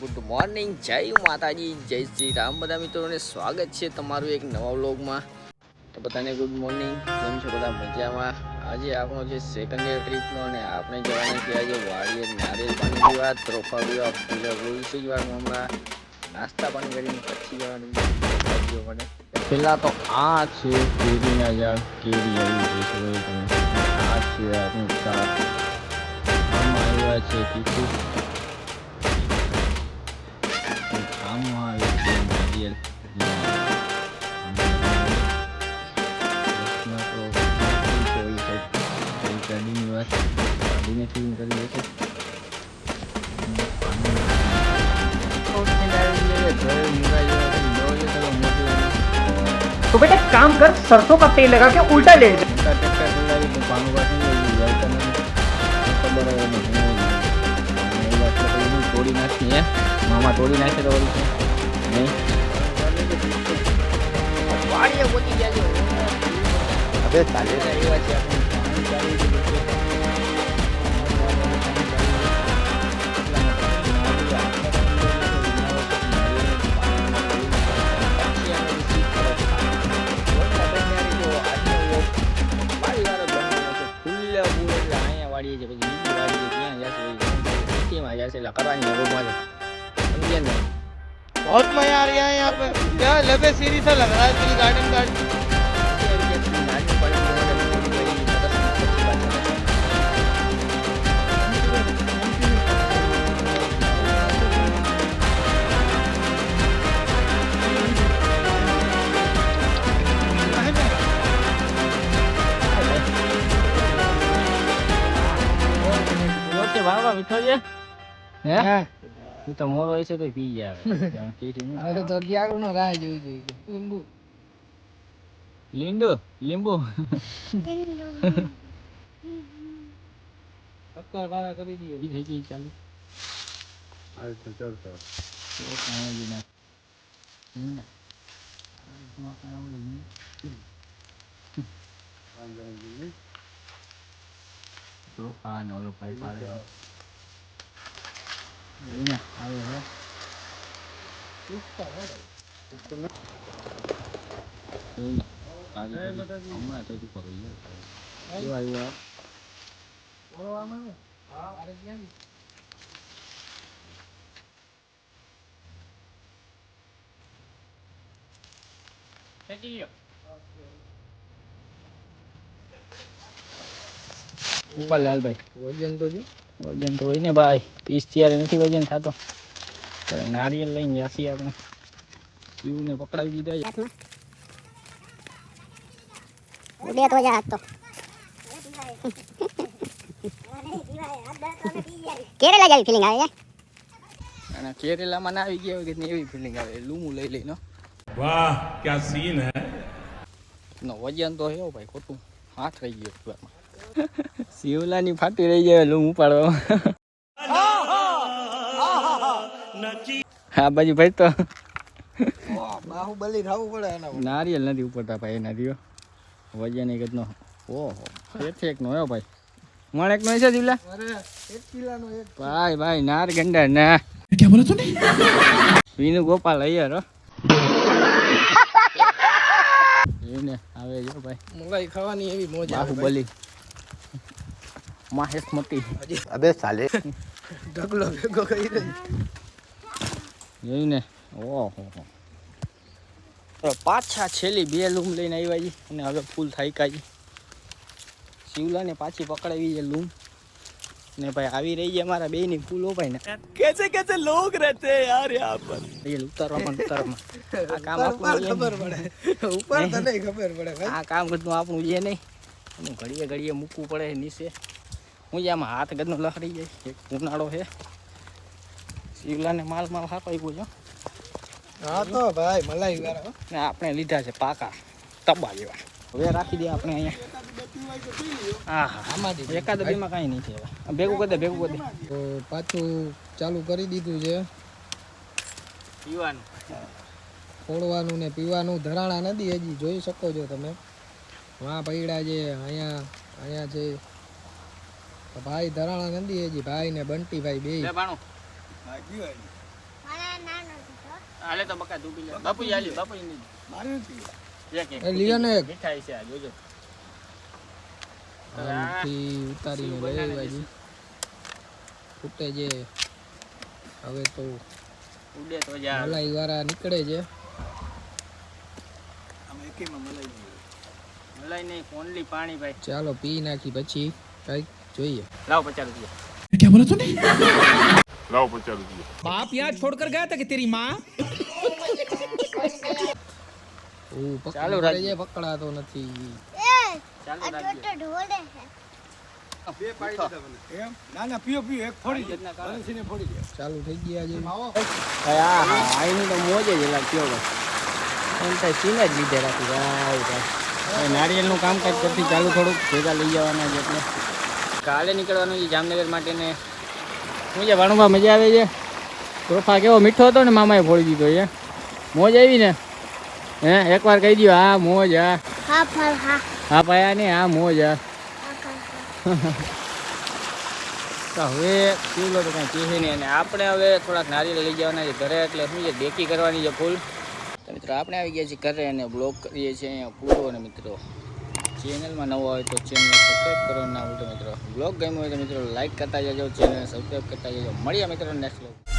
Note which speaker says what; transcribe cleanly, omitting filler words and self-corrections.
Speaker 1: Good morning, જય માતાજી, જય શ્રી રામ બધા મિત્રોને સ્વાગત છે તમારું એક નવા વ્લોગમાં. તો બધાને ગુડ મોર્નિંગ. કેમ છો બધા? મજામાં. આજે આપણો જે સેકન્ડ ડે ટ્રીપનો અને આપણે જવાના છે આજે વાડીએ નારિયેલ પાણી પીવા, ત્રોફા પીવા, પૂજા જોઈશું જવાનું. હમણાં નાસ્તા પાણી કરીને પછી જવાનું મને. પહેલાં તો આ છે કેરીના ઝાડ, કેરી આવી છે. આ છે આપણું શાક, આમાં આવ્યા છે તીખું, આમાં આવે છે નારિયેલ.
Speaker 2: तो बेटा एक काम कर, सरसों का तेल लगा के उल्टा ले जा।
Speaker 1: તોડી નાખીએ મામા, તોડી નાખે તો નહીં. વાડીએ પહોંચી ગયા છો. હવે ચાલે આવ્યા છે આપણે.
Speaker 3: बहुत मजा आ रहा है यहाँ पे. यार लबे सीरी सा लग रहा है दिल गार्डन गार्डन.
Speaker 1: વાહ વિઠોજી, હે તું તો મોરો હોય છે તો પી જાય.
Speaker 3: अरे तो क्या करूँ ना राह जोई जोई नींबू
Speaker 1: લીંબુ લીંબુ
Speaker 3: टक्कर वाला करी दिए.
Speaker 1: થઈ ગઈ ચાલુ. ઓલો ભાઈ પાડે આવે હે. હમણાં તો તું કરું આવ્યું. ઉપર લાલભાઈ, વજન તો હોય ને ભાઈ. 30 ત્યારે નથી વજન થતો. નારિયેલ લઈને જાસી આપણે. પીવું પકડાવી દીધા.
Speaker 4: બે તો જા તો કેરેલા જેવી ફીલિંગ આવે છે.
Speaker 1: અને કેરેલામાં ના આવી ગયા હોય કે એવી ફિલિંગ આવે. લૂમું લઈ લઈ નો.
Speaker 5: વાહ ક્યા સીન હે.
Speaker 1: નો વજન તો હે ભાઈ, ખોટું હાથ રહી ગયો. શિવલાની ફાટી રહી જાય લૂમ ઉપાડવા. હા બાજુ ભાઈ તો
Speaker 3: बाहुबली खाऊ पड़े ना.
Speaker 1: નારિયેલ નથી ઉપડતા ભાઈ એનાથી. વજન એક જ નો. ઓહો, એક નો હો ભાઈ. મણ એક નો છે જીવલા.
Speaker 3: अरे 1 किलो नो एक
Speaker 1: ભાઈ ભાઈ નાર ગંડા ના. क्या बोला तूने? વિનુ ગોપાલ અય્યર હો. એને આવે જો ભાઈ.
Speaker 3: मलाई खावानी एवी मौज આવે.
Speaker 1: બાહુબલી માહેશમતી.
Speaker 3: अबे साले ढगलो भेगो કરી દે.
Speaker 1: જોઈને ઓહો પાછા છેલ્લી 2 લૂમ લઈને આવ્યા છે અને હવે ફૂલ થાય કાજી. શિવલાને પાછી પકડાવી છે લૂમ ને ભાઈ આવી રહી છે અમારા બેની ફૂલ. હો ભાઈ ને कैसे कैसे लोग रहते हैं यार यहाँ पर. ये ઉતારવામાં આ કામ આપણું
Speaker 3: ખબર પડે ઉપર તો નહીં ખબર પડે ભાઈ.
Speaker 1: આ કામ કરતું આપણું છે નહીં. એનું ઘડીએ ઘડીએ મૂકવું પડે નીચે. હું આમાં હાથ ગદનો લહરી જાય. એક ઉનાળો છે. શિવલાને માલ હાથ આવ્યો છે.
Speaker 3: હા તો ભાઈ મલાઈ વાળા
Speaker 1: ને આપણે લીધા છે પાકા તબા જેવા. હવે રાખી દે આપણે અહીંયા. હા હા, આમાંથી એકાદ બેમાં કાંઈ નહીં છે. ભેગું કરી દે, ભેગું કરી દે.
Speaker 3: તો પાછું ચાલુ કરી દીધું છે
Speaker 1: પીવાનું,
Speaker 3: ખોડવાનું ને પીવાનું. ધરાણા નદી હજી જોઈ શકો છો તમે. વાં પૈડા છે અહીંયા છે. ભાઈ ધરાણા નંદી હજી ભાઈ ને બંટી ભાઈ બે
Speaker 1: હાલે તો બકા તું પી લે બાપુજી હાલી બાપુજી નહીં એક એક
Speaker 3: એ લિયો ને એક.
Speaker 1: મીઠાઈ છે આ જોજો
Speaker 3: આમથી ઉતારીને લઈ આવ્યા ફૂટે છે હવે તો
Speaker 1: ઉડે તો જા
Speaker 3: મલાઈ વાળા નીકળે છે
Speaker 1: મલાઈ નહીં ઓનલી પાણી ભાઈ
Speaker 3: ચાલો પી નાખી પછી કઈક જોઈએ
Speaker 1: લાવ 50 રૂપિયા
Speaker 2: बाप यहाँ छोड़कर गया था कि तेरी माँ
Speaker 1: ચાલો
Speaker 3: પકડી
Speaker 1: રાખજો.
Speaker 3: છે પકડાતો નથી
Speaker 1: ચાલુ રાખજો
Speaker 3: ચાલુ થઈ ગયા છે
Speaker 1: હા હા આઈની તો મોજ જ એલા કયો ભાઈ એમ થાય સીને જ લીધે રાખી ભાઈ ભાઈ નારિયેળનું કામકાજ કરતી ચાલુ થોડુંક ભેગા લઈ જવાના છે એટલે કાલે નીકળવાનું છે જામનગર માટે ને શું છે ભાણુભા મજા આવે છે તોફા કેવો મીઠો હતો ને મામાએ ફોડી દીધો છે મોજ આવી ને હે એકવાર કહી દો હા મોજ હા હા પાયા ને હા મોજ હા તો હવે પીવલો તો કાંઈ કહે નહીં અને આપણે હવે થોડાક નારિયેળ લઈ જવાના છે ઘરે એટલે શું છે ડેકી કરવાની છે ફૂલ તો મિત્રો આપણે આવી ગયા છીએ ઘરે અને બ્લોગ કરીએ છીએ અહીંયા પૂરો અને મિત્રો ચેનલમાં નવો હોય તો ચેનલ સબસ્ક્રાઈબ કરવાનું ના ભૂલતા મિત્રો બ્લોગ ગમ્યો હોય તો મિત્રો લાઈક કરતા જજો ચેનલ સબસ્ક્રાઈબ કરતા જજો મળીએ મિત્રો નેક્સ્ટ બ્લોગ